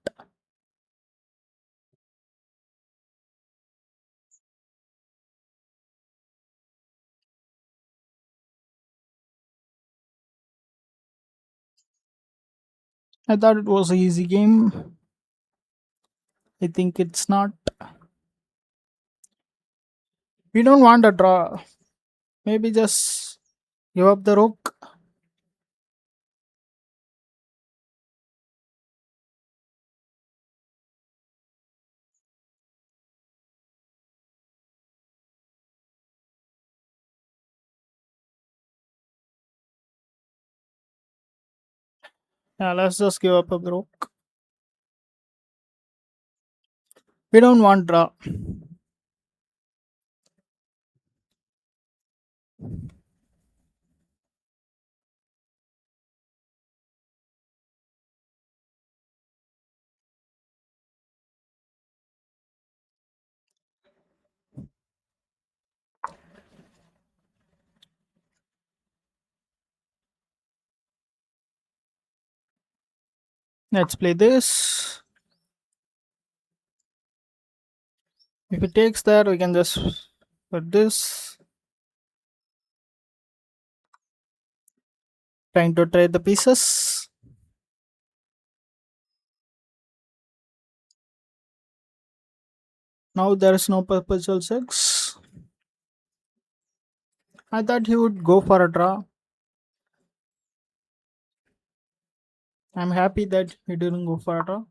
Speaker 1: I thought it was an easy game. I think it's not. We don't want a draw. Maybe just give up the rook. Yeah, let's just give up the rook. We don't want draw. Let's play this. If it takes that, we can just put this. Trying to trade the pieces. Now there is no perpetual checks. I thought he would go for a draw. I'm happy that he didn't go for a draw.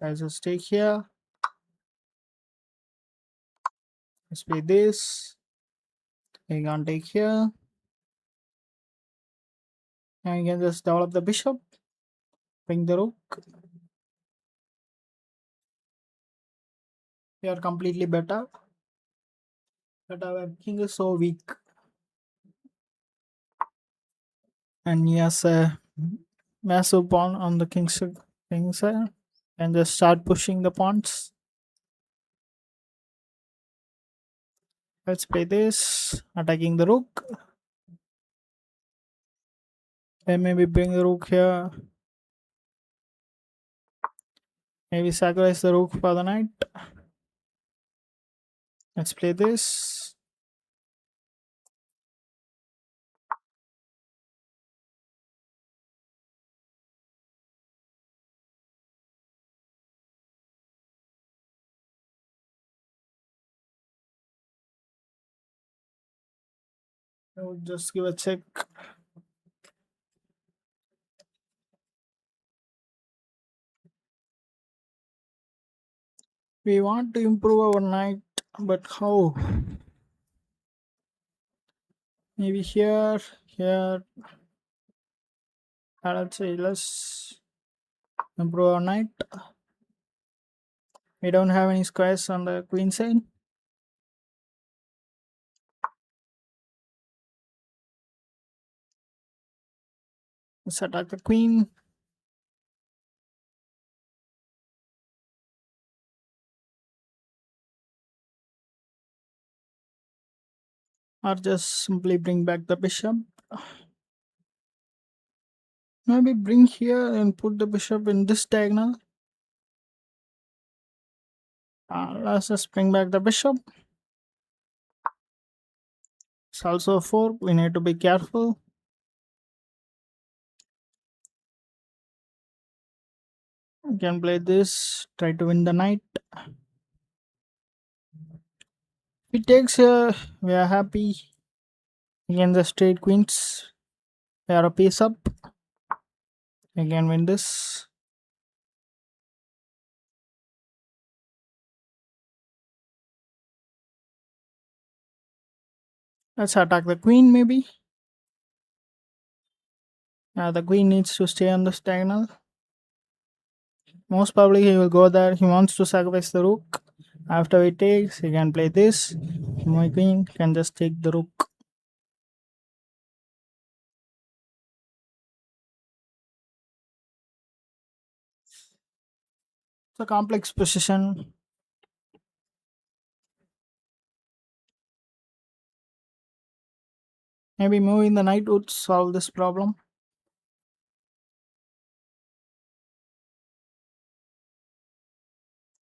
Speaker 1: I just take here. Let's play this. I can take here. And you can just develop the bishop. Bring the rook. We are completely better. But our king is so weak. And he has a massive pawn on the king side. And just start pushing the pawns. Let's play this. Attacking the rook. Then maybe bring the rook here. Maybe sacrifice the rook for the knight. Let's play this. Just give a check. We want to improve our knight, but how? Maybe here, here. Let's say let's improve our knight. We don't have any squares on the queen side. Let's attack the queen. Or just simply bring back the bishop. Maybe bring here and put the bishop in this diagonal. Let's just bring back the bishop. It's also a 4. We need to be careful. We can play this. Try to win the knight. If it takes here, we are happy. Again, the straight queens. We are a piece up. We can win this. Let's attack the queen, maybe. The queen needs to stay on this diagonal. Most probably he will go there. He wants to sacrifice the rook. After he takes, he can play this. My queen can just take the rook. It's a complex position. Maybe moving the knight would solve this problem.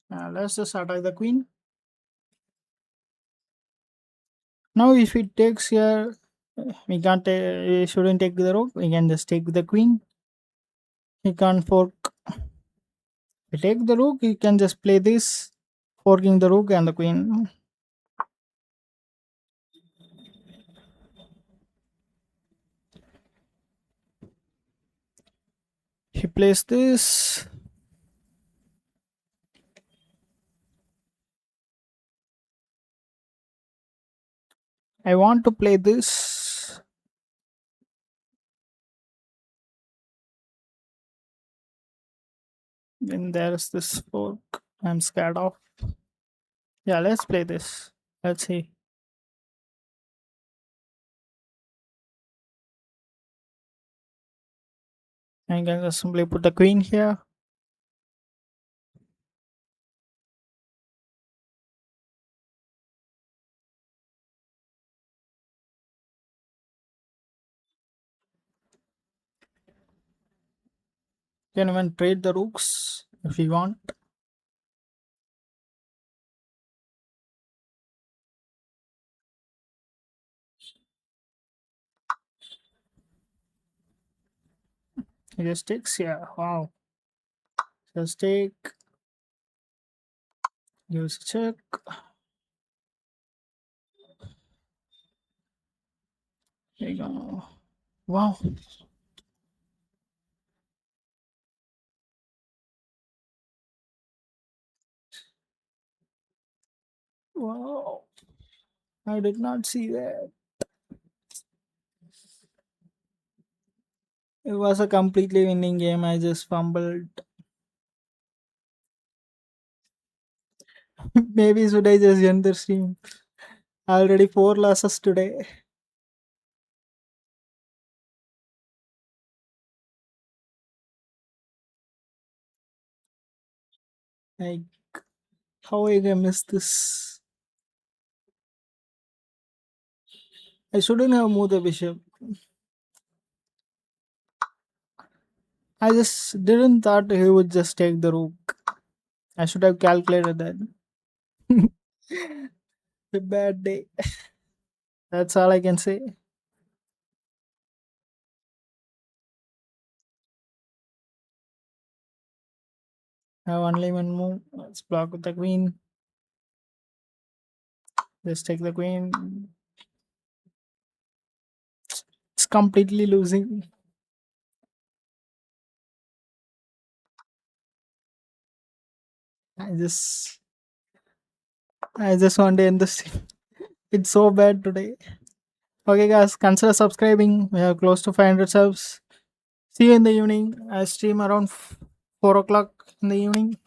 Speaker 1: Let's just attack the queen. Now, if it takes here, we can't. We shouldn't take the rook. We can just take the queen. He can't fork. We take the rook. He can just play this, forking the rook and the queen. He plays this. I want to play this. Then there's this fork I'm scared of. Yeah, let's play this. Let's see. I can just simply put the queen here. Can even trade the rooks if you want. He just takes, yeah. Wow. Just take. Gives a check. There you go. Wow. Wow. I did not see that. It was a completely winning game. I just fumbled. Maybe should I just end the stream? Already 4 losses today. Like, how I can miss this? I shouldn't have moved the bishop. I just didn't thought he would just take the rook. I should have calculated that. A bad day. That's all I can say. I have only one move. Let's block with the queen. Just take the queen. completely losing. I just I just want to end this. It's so bad today. Okay, guys, consider subscribing. We have close to 500 subs. See you in the evening. I stream around 4 o'clock in the evening.